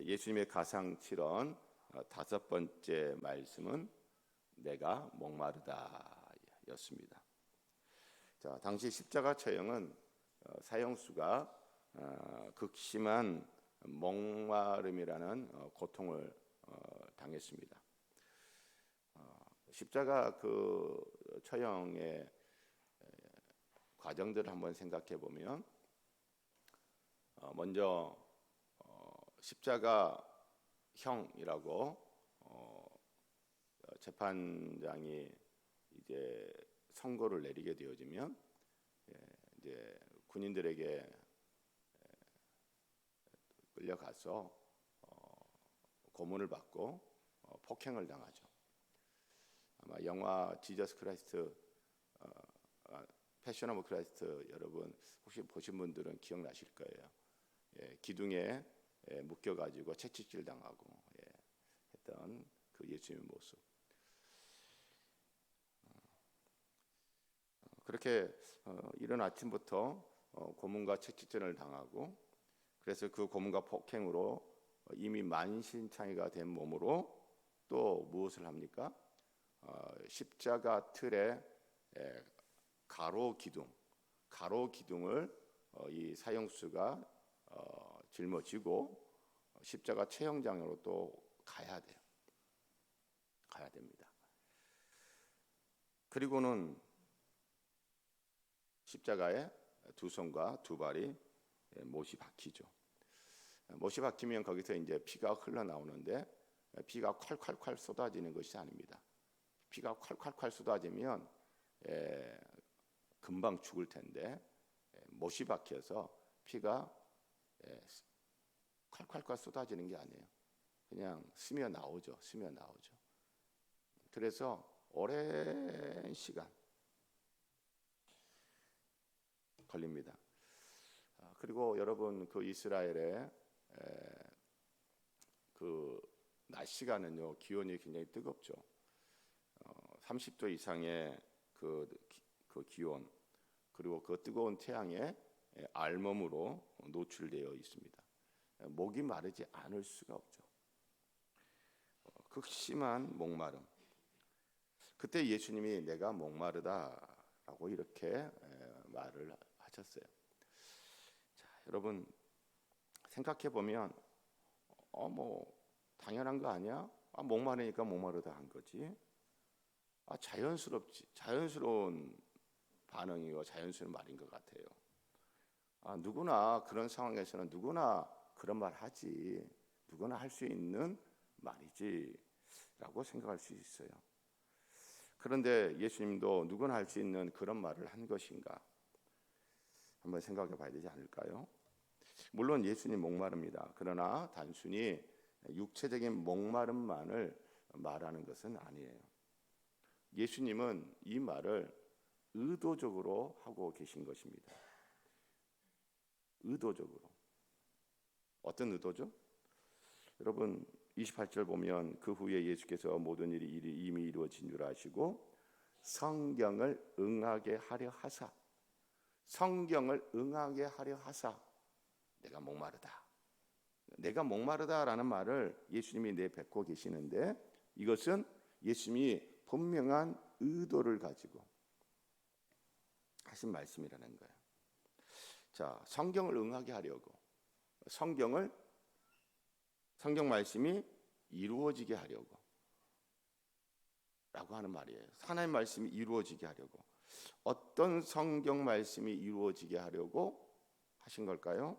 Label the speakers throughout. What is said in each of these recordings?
Speaker 1: 예수님의 가상칠언 다섯 번째 말씀은 내가 목마르다 였습니다. 자, 당시 십자가 처형은 사형수가 극심한 목마름이라는 고통을 당했습니다. 십자가 그 처형의 과정들을 한번 생각해 보면 먼저 십자가형이라고 재판장이 이제 선고를 내리게 되어지면 이제 군인들에게 끌려가서 고문을 받고 폭행을 당하죠. 아마 영화 지저스 크라이스트, 패션 오브 크라이스트 여러분 혹시 보신 분들은 기억나실 거예요. 기둥에 묶여가지고 채찍질 당하고 했던 그 예수님의 모습. 그렇게 이른 아침부터 고문과 채찍질을 당하고, 그래서 그 고문과 폭행으로 이미 만신창이가 된 몸으로 또 무엇을 합니까? 십자가 틀에 가로 기둥을 이 사형수가 짊어지고 십자가 처형장으로 또 가야 됩니다. 그리고는 십자가에 두 손과 두 발이 못이 박히죠. 못이 박히면 거기서 이제 피가 흘러나오는데 피가 콸콸콸 쏟아지는 것이 아닙니다. 피가 콸콸콸 쏟아지면 금방 죽을 텐데 못이 박혀서 피가 콸콸콸 쏟아지는 게 아니에요. 그냥 스며 나오죠. 그래서 오랜 시간 걸립니다. 그리고 여러분 그 이스라엘의 그 날씨가는요, 기온이 굉장히 뜨겁죠. 30도 이상의 그 기온, 그리고 그 뜨거운 태양에 알몸으로 노출되어 있습니다. 목이 마르지 않을 수가 없죠. 극심한 목마름. 그때 예수님이 내가 목마르다라고 이렇게 말을 하셨어요. 자, 여러분 생각해 보면 뭐 당연한 거 아니야? 목마르니까 목마르다 한 거지. 자연스러운 반응이고 자연스러운 말인 것 같아요. 누구나 그런 상황에서는 누구나 그런 말 하지, 누구나 할 수 있는 말이지라고 생각할 수 있어요. 그런데 예수님도 누구나 할 수 있는 그런 말을 한 것인가? 한번 생각해 봐야 되지 않을까요? 물론 예수님 목마릅니다. 그러나 단순히 육체적인 목마름만을 말하는 것은 아니에요. 예수님은 이 말을 의도적으로 하고 계신 것입니다. 의도적으로. 어떤 의도죠? 여러분 28절 보면 그 후에 예수께서 모든 일이 이미 이루어진 줄 아시고 성경을 응하게 하려 하사 내가 목마르다라는 말을 예수님이 내뱉고 계시는데, 이것은 예수님이 분명한 의도를 가지고 하신 말씀이라는 거예요. 자, 성경을 응하게 하려고, 성경 말씀이 이루어지게 하려고 라고 하는 말이에요. 하나님 말씀이 이루어지게 하려고. 어떤 성경 말씀이 이루어지게 하려고 하신 걸까요?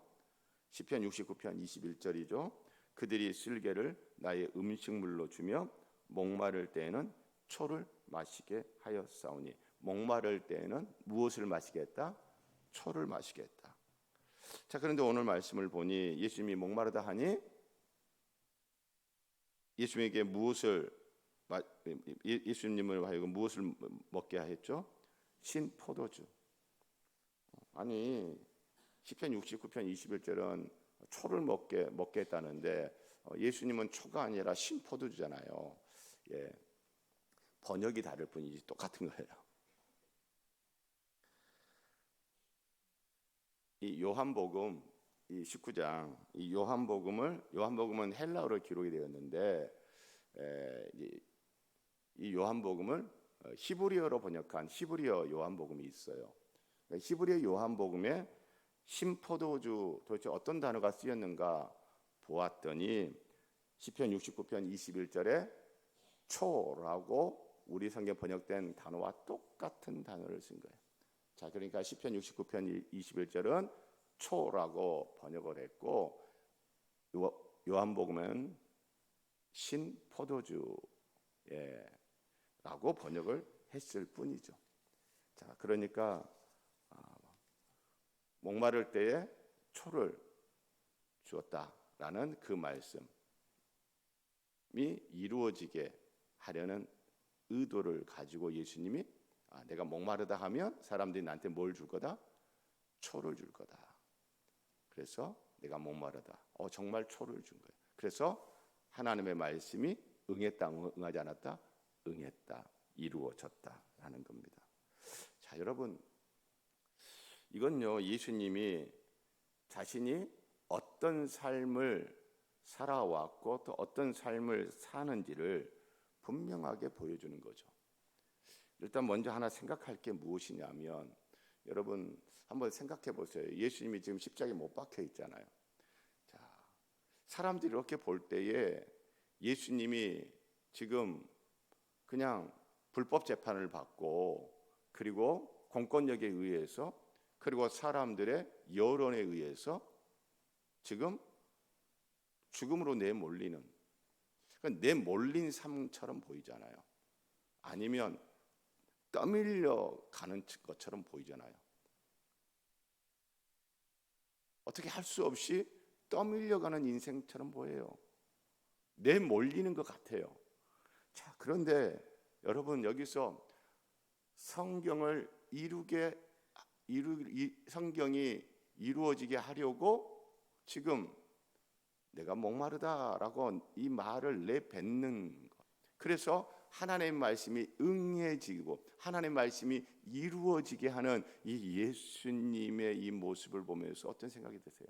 Speaker 1: 시편 69편 21절이죠. 그들이 쓸개를 나의 음식물로 주며 목마를 때에는 초를 마시게 하였사오니. 목마를 때에는 무엇을 마시겠다? 초를 마시겠다. 자, 그런데 오늘 말씀을 보니 예수님이 목마르다 하니 예수님을 하여금 무엇을 먹게 하였죠? 신포도주. 아니 시편 69편 21절은 초를 먹게 했다는데 예수님은 초가 아니라 신포도주잖아요. 번역이 다를 뿐이지 똑같은 거예요. 이 요한복음 이 19장 이 요한복음은 헬라어로 기록이 되었는데 이 요한복음을 히브리어로 번역한 히브리어 요한복음이 있어요. 히브리어 요한복음에 신포도주 도대체 어떤 단어가 쓰였는가 보았더니 시편 69편 21절에 초라고 우리 성경 번역된 단어와 똑같은 단어를 쓴 거예요. 자, 그러니까 시편 69편 21절은 초라고 번역을 했고 요한복음은 신포도주 라고 번역을 했을 뿐이죠. 자, 그러니까 목마를 때에 초를 주었다라는 그 말씀이 이루어지게 하려는 의도를 가지고 예수님이 내가 목마르다 하면 사람들이 나한테 뭘 줄 거다? 초를 줄 거다. 그래서 내가 목마르다. 정말 초를 준 거예요. 그래서 하나님의 말씀이 응했다, 응하지 않았다? 응했다, 이루어졌다라는 겁니다. 자, 여러분, 이건요 예수님이 자신이 어떤 삶을 살아왔고 또 어떤 삶을 사는지를 분명하게 보여주는 거죠. 일단 먼저 하나 생각할 게 무엇이냐면, 여러분 한번 생각해 보세요. 예수님이 지금 십자가에 못 박혀 있잖아요. 자, 사람들이 이렇게 볼 때에 예수님이 지금 그냥 불법 재판을 받고 그리고 공권력에 의해서 그리고 사람들의 여론에 의해서 지금 죽음으로 내몰리는, 내몰린 삶처럼 보이잖아요. 아니면 떠밀려 가는 것처럼 보이잖아요. 어떻게 할 수 없이 떠밀려가는 인생처럼 보여요. 내몰리는 것 같아요. 자, 그런데 여러분 여기서 성경을 성경이 이루어지게 하려고 지금 내가 목마르다라고 이 말을 내뱉는 것. 그래서 하나님의 말씀이 응해지고 하나님의 말씀이 이루어지게 하는 이 예수님의 이 모습을 보면서 어떤 생각이 드세요?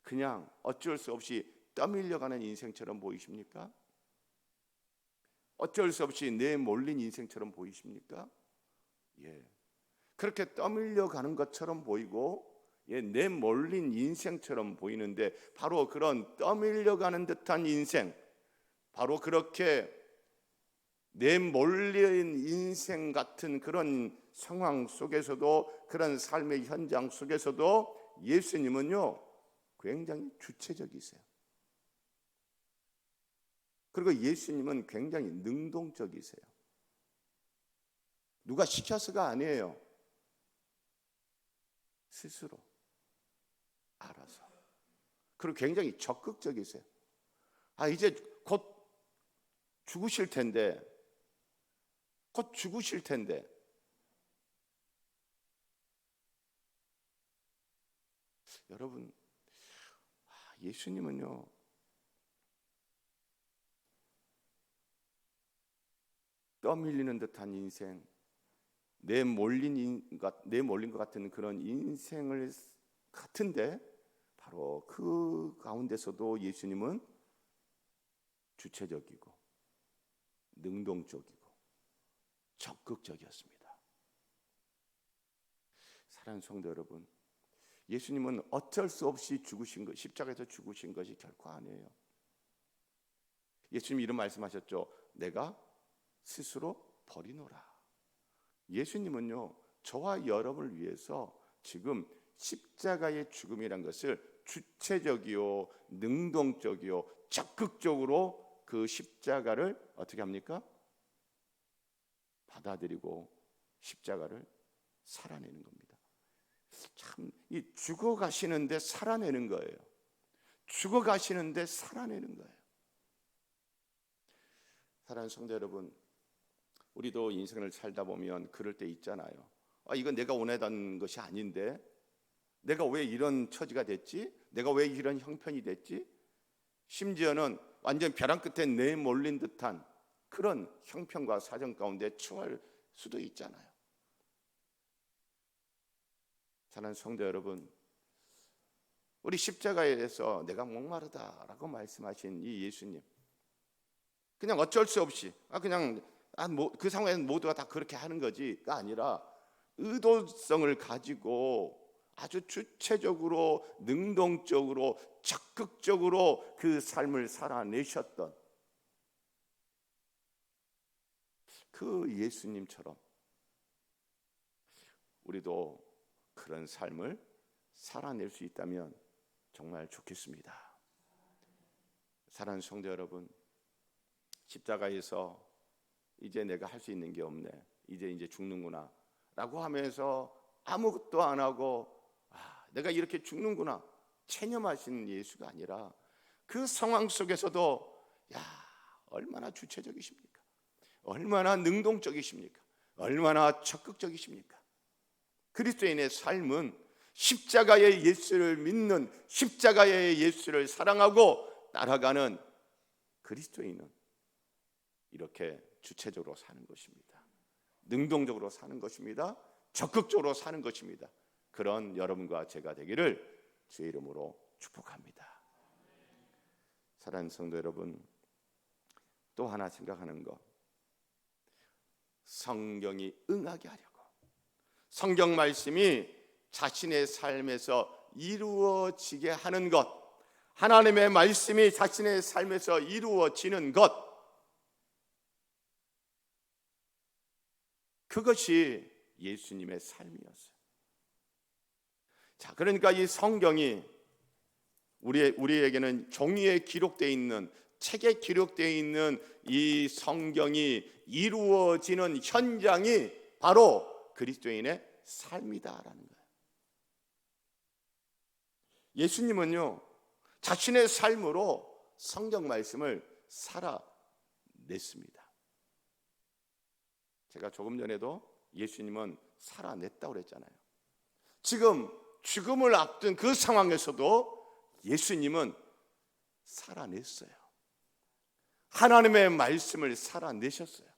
Speaker 1: 그냥 어쩔 수 없이 떠밀려가는 인생처럼 보이십니까? 어쩔 수 없이 내몰린 인생처럼 보이십니까? 예, 그렇게 떠밀려가는 것처럼 보이고 내몰린 인생처럼 보이는데, 바로 그런 떠밀려가는 듯한 인생, 바로 그렇게 내몰린 인생 같은 그런 상황 속에서도, 그런 삶의 현장 속에서도 예수님은요 굉장히 주체적이세요. 그리고 예수님은 굉장히 능동적이세요. 누가 시켜서가 아니에요. 스스로 알아서. 그리고 굉장히 적극적이세요. 이제 곧 죽으실 텐데, 여러분, 예수님은요 떠밀리는 듯한 인생, 내몰린 것 같은 그런 인생을 같은데, 바로 그 가운데서도 예수님은 주체적이고 능동적이고 적극적이었습니다. 사랑하는 성도 여러분, 예수님은 어쩔 수 없이 십자가에서 죽으신 것이 결코 아니에요. 예수님이 이런 말씀하셨죠. 내가 스스로 버리노라. 예수님은요 저와 여러분을 위해서 지금 십자가의 죽음이란 것을 주체적이요 능동적이요 적극적으로 그 십자가를 어떻게 합니까? 받아들이고 십자가를 살아내는 겁니다. 참, 이 죽어가시는데 살아내는 거예요. 죽어가시는데 살아내는 거예요. 사랑하는 성도 여러분, 우리도 인생을 살다 보면 그럴 때 있잖아요. 이건 내가 원하던 것이 아닌데, 내가 왜 이런 처지가 됐지? 내가 왜 이런 형편이 됐지? 심지어는 완전 벼랑 끝에 내몰린 듯한 그런 형편과 사정 가운데 처할 수도 있잖아요. 사랑하는 성도 여러분, 우리 십자가에서 내가 목마르다라고 말씀하신 이 예수님, 그냥 어쩔 수 없이 그냥 그 상황에는 모두가 다 그렇게 하는 거지가 아니라 의도성을 가지고 아주 주체적으로, 능동적으로, 적극적으로 그 삶을 살아내셨던 그 예수님처럼 우리도 그런 삶을 살아낼 수 있다면 정말 좋겠습니다. 사랑하는 성도 여러분, 십자가에서 이제 내가 할 수 있는 게 없네, 이제 죽는구나 라고 하면서 아무것도 안 하고 내가 이렇게 죽는구나 체념하시는 예수가 아니라 그 상황 속에서도 얼마나 주체적이십니까? 얼마나 능동적이십니까? 얼마나 적극적이십니까? 그리스도인의 삶은 십자가의 예수를 믿는, 십자가의 예수를 사랑하고 따라가는 그리스도인은 이렇게 주체적으로 사는 것입니다. 능동적으로 사는 것입니다. 적극적으로 사는 것입니다. 그런 여러분과 제가 되기를 주의 이름으로 축복합니다. 사랑하는 성도 여러분, 또 하나 생각하는 것, 성경이 응하게 하려고, 성경 말씀이 자신의 삶에서 이루어지게 하는 것, 하나님의 말씀이 자신의 삶에서 이루어지는 것, 그것이 예수님의 삶이었어요. 자, 그러니까 이 성경이 우리에게는 종이에 기록되어 있는, 책에 기록되어 있는 이 성경이 이루어지는 현장이 바로 그리스도인의 삶이다라는 거예요. 예수님은요, 자신의 삶으로 성경 말씀을 살아냈습니다. 제가 조금 전에도 예수님은 살아냈다고 그랬잖아요. 지금 죽음을 앞둔 그 상황에서도 예수님은 살아냈어요. 하나님의 말씀을 살아내셨어요.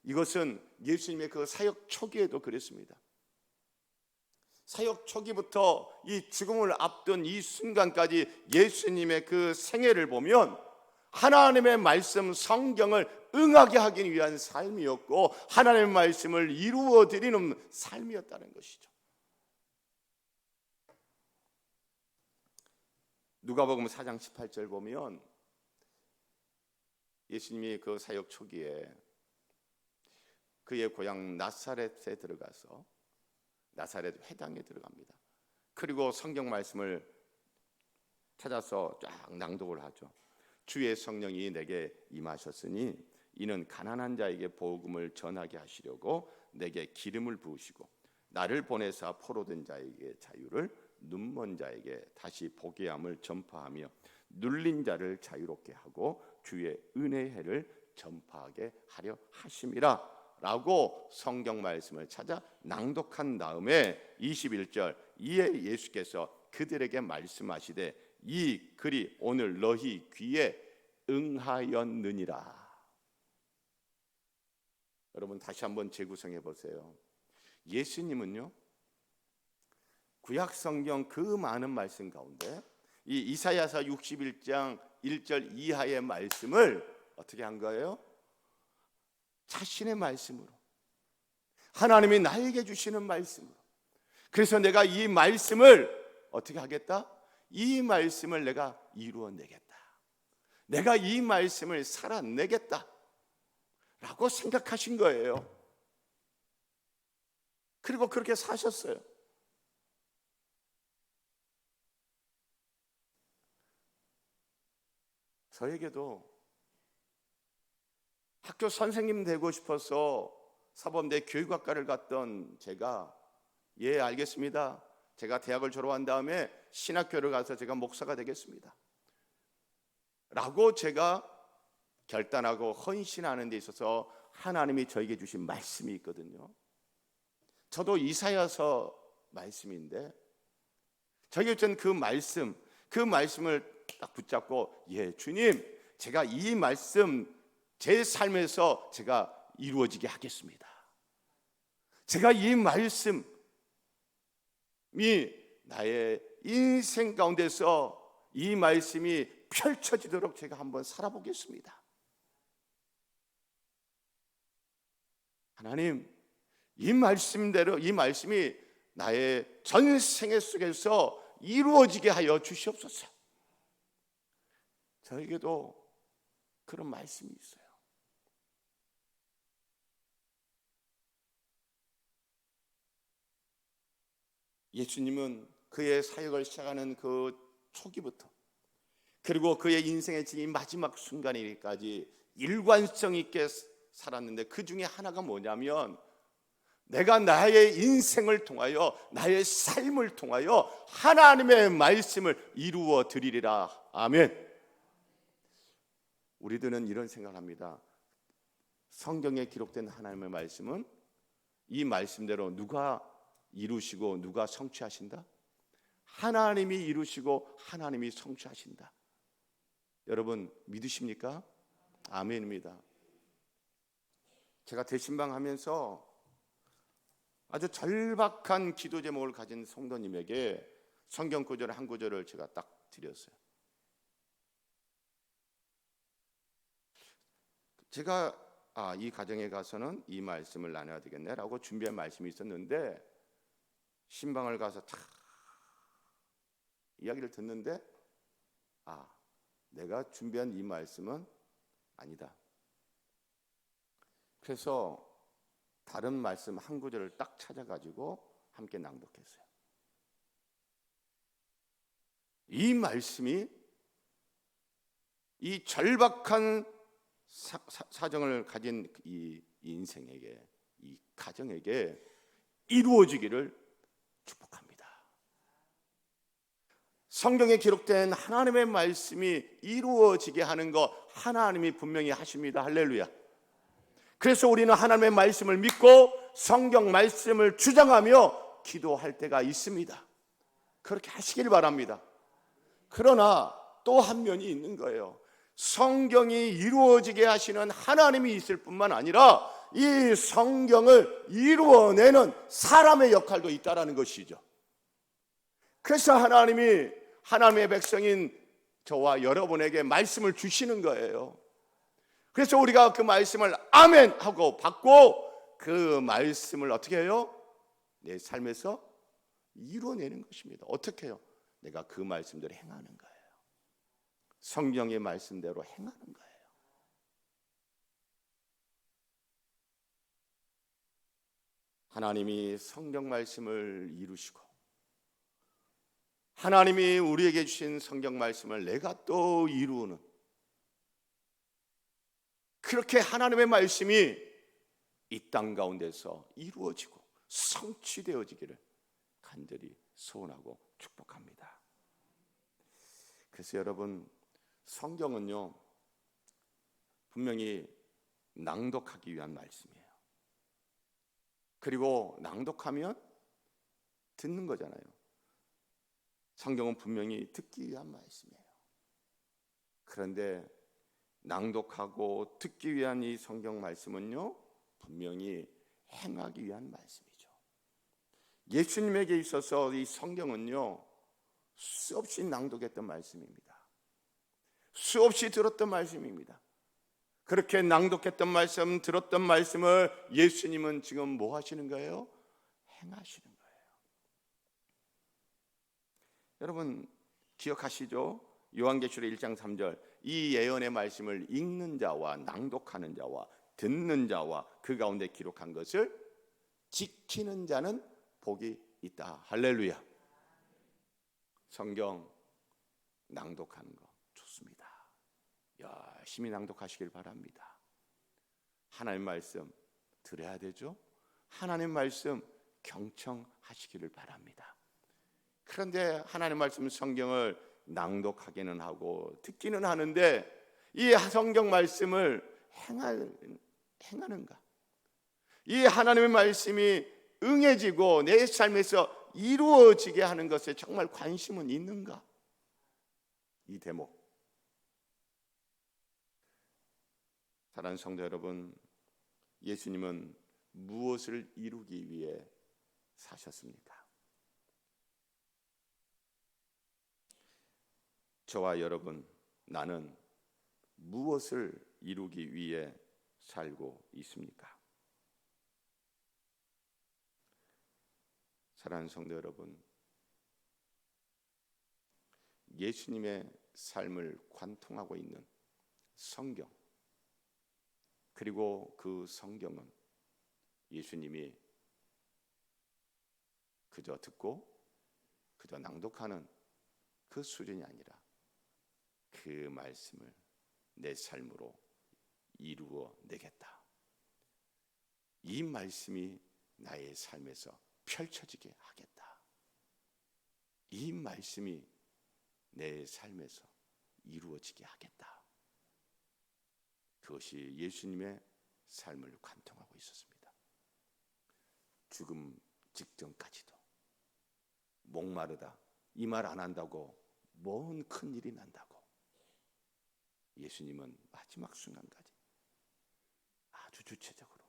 Speaker 1: 이것은 예수님의 그 사역 초기에도 그랬습니다. 사역 초기부터 이 죽음을 앞둔 이 순간까지 예수님의 그 생애를 보면 하나님의 말씀, 성경을 응하게 하기 위한 삶이었고 하나님의 말씀을 이루어드리는 삶이었다는 것이죠. 누가복음 4장 18절 보면 예수님이 그 사역 초기에 그의 고향 나사렛에 들어가서 나사렛 회당에 들어갑니다. 그리고 성경 말씀을 찾아서 쫙 낭독을 하죠. 주의 성령이 내게 임하셨으니 이는 가난한 자에게 복음을 전하게 하시려고 내게 기름을 부으시고 나를 보내사 포로된 자에게 자유를, 눈먼 자에게 다시 보게 함을 전파하며 눌린 자를 자유롭게 하고 주의 은혜의 해를 전파하게 하려 하심이라 라고 성경 말씀을 찾아 낭독한 다음에 21절, 이에 예수께서 그들에게 말씀하시되 이 글이 오늘 너희 귀에 응하였느니라. 여러분 다시 한번 재구성해 보세요. 예수님은요, 구약 성경 그 많은 말씀 가운데 이 이사야서 61장 1절 이하의 말씀을 어떻게 한 거예요? 자신의 말씀으로, 하나님이 나에게 주시는 말씀으로. 그래서 내가 이 말씀을 어떻게 하겠다? 이 말씀을 내가 이루어내겠다, 내가 이 말씀을 살아내겠다 라고 생각하신 거예요. 그리고 그렇게 사셨어요. 저에게도 학교 선생님 되고 싶어서 사범대 교육학과를 갔던 제가 알겠습니다, 제가 대학을 졸업한 다음에 신학교를 가서 제가 목사가 되겠습니다 라고 제가 결단하고 헌신하는 데 있어서 하나님이 저에게 주신 말씀이 있거든요. 저도 이사야서 말씀인데 저에게 준 그 말씀을 딱 붙잡고 주님, 제가 이 말씀 제 삶에서 제가 이루어지게 하겠습니다. 제가 이 말씀이 나의 인생 가운데서 이 말씀이 펼쳐지도록 제가 한번 살아보겠습니다. 하나님, 이 말씀대로 이 말씀이 나의 전생애 속에서 이루어지게 하여 주시옵소서. 저에게도 그런 말씀이 있어요. 예수님은 그의 사역을 시작하는 그 초기부터, 그리고 그의 인생의 지금 마지막 순간이기까지 일관성 있게 살았는데, 그 중에 하나가 뭐냐면, 내가 나의 인생을 통하여, 나의 삶을 통하여 하나님의 말씀을 이루어 드리리라. 아멘. 우리들은 이런 생각을 합니다. 성경에 기록된 하나님의 말씀은 이 말씀대로 누가 이루시고 누가 성취하신다? 하나님이 이루시고 하나님이 성취하신다. 여러분 믿으십니까? 아멘입니다. 제가 대신방 하면서 아주 절박한 기도 제목을 가진 성도님에게 성경 구절 한 구절을 제가 딱 드렸어요. 제가 이 가정에 가서는 이 말씀을 나눠야 되겠네라고 준비한 말씀이 있었는데, 신방을 가서 탁 이야기를 듣는데, 내가 준비한 이 말씀은 아니다. 그래서 다른 말씀 한 구절을 딱 찾아가지고 함께 낭독했어요. 이 말씀이 이 절박한 사정을 가진 이 인생에게, 이 가정에게 이루어지기를 축복합니다. 성경에 기록된 하나님의 말씀이 이루어지게 하는 것 하나님이 분명히 하십니다. 할렐루야. 그래서 우리는 하나님의 말씀을 믿고 성경 말씀을 주장하며 기도할 때가 있습니다. 그렇게 하시길 바랍니다. 그러나 또 한 면이 있는 거예요. 성경이 이루어지게 하시는 하나님이 있을 뿐만 아니라 이 성경을 이루어내는 사람의 역할도 있다는 것이죠. 그래서 하나님의 백성인 저와 여러분에게 말씀을 주시는 거예요. 그래서 우리가 그 말씀을 아멘 하고 받고 그 말씀을 어떻게 해요? 내 삶에서 이루어내는 것입니다. 어떻게 해요? 내가 그 말씀대로 행하는 거예요. 성경의 말씀대로 행하는 거예요. 하나님이 성경 말씀을 이루시고 하나님이 우리에게 주신 성경 말씀을 내가 또 이루는, 그렇게 하나님의 말씀이 이 땅 가운데서 이루어지고 성취되어지기를 간절히 소원하고 축복합니다. 그래서 여러분, 성경은요 분명히 낭독하기 위한 말씀이에요. 그리고 낭독하면 듣는 거잖아요. 성경은 분명히 듣기 위한 말씀이에요. 그런데 낭독하고 듣기 위한 이 성경 말씀은요 분명히 행하기 위한 말씀이죠. 예수님에게 있어서 이 성경은요 수없이 낭독했던 말씀입니다. 수없이 들었던 말씀입니다. 그렇게 낭독했던 말씀, 들었던 말씀을 예수님은 지금 뭐 하시는 거예요? 행하시는 거예요. 여러분 기억하시죠? 요한계시록 1장 3절, 이 예언의 말씀을 읽는 자와 낭독하는 자와 듣는 자와 그 가운데 기록한 것을 지키는 자는 복이 있다. 할렐루야. 성경 낭독하는 거 좋습니다. 열심히 낭독하시길 바랍니다. 하나님 말씀 들어야 되죠. 하나님 말씀 경청하시기를 바랍니다. 그런데 하나님 말씀 성경을 낭독하기는 하고 듣기는 하는데 이 성경 말씀을 행하는가? 이 하나님의 말씀이 응해지고 내 삶에서 이루어지게 하는 것에 정말 관심은 있는가? 이 대목, 사랑하는 성도 여러분, 예수님은 무엇을 이루기 위해 사셨습니까? 저와 여러분, 나는 무엇을 이루기 위해 살고 있습니까? 사랑하는 성도 여러분, 예수님의 삶을 관통하고 있는 성경, 그리고 그 성경은 예수님이 그저 듣고 그저 낭독하는 그 수준이 아니라 그 말씀을 내 삶으로 이루어 내겠다. 이 말씀이 나의 삶에서 펼쳐지게 하겠다. 이 말씀이 내 삶에서 이루어지게 하겠다. 그것이 예수님의 삶을 관통하고 있었습니다. 죽음 직전까지도 목마르다, 이 말 안 한다고 뭔 큰일이 난다고, 예수님은 마지막 순간까지 아주 주체적으로,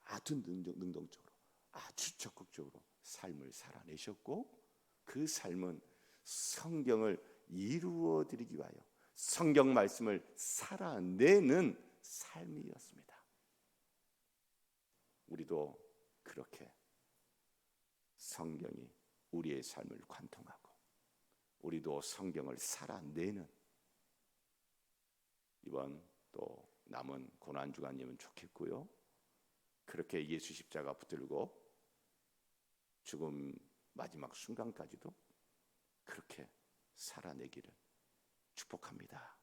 Speaker 1: 아주 능동적으로, 아주 적극적으로 삶을 살아내셨고, 그 삶은 성경을 이루어 드리기 위하여 성경 말씀을 살아내는 삶이었습니다. 우리도 그렇게 성경이 우리의 삶을 관통하고 우리도 성경을 살아내는, 이번 또 남은 고난주간이면 좋겠고요. 그렇게 예수 십자가 붙들고 죽음 마지막 순간까지도 그렇게 살아내기를 축복합니다.